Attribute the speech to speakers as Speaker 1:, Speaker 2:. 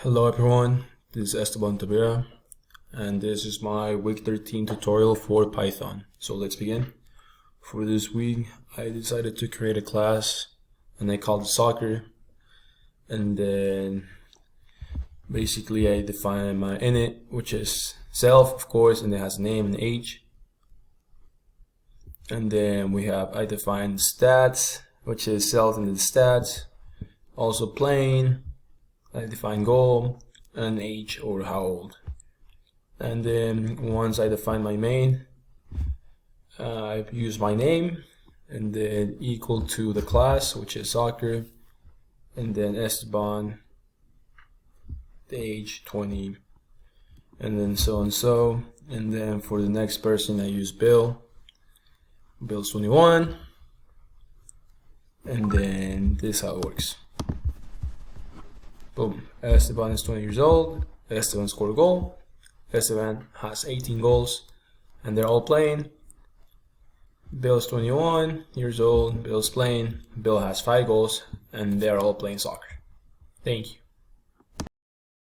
Speaker 1: Hello everyone, this is Esteban Tavera and this is my week 13 tutorial for Python. So let's begin. For this week I decided to create a class and I called it soccer, and then basically I define my init, which is self of course, and it has a name and age. And then I define stats, which is self and the stats, also playing. I define goal and age, or how old. And then once I define my main, I use my name and then equal to the class, which is soccer, and then Esteban, the age 20, and then so and so. And then for the next person I use Bill's 21, and then this is how it works. Boom, Esteban is 20 years old, Esteban scored a goal, Esteban has 18 goals, and they're all playing. Bill's 21 years old, Bill's playing, Bill has 5 goals, and they're all playing soccer. Thank you.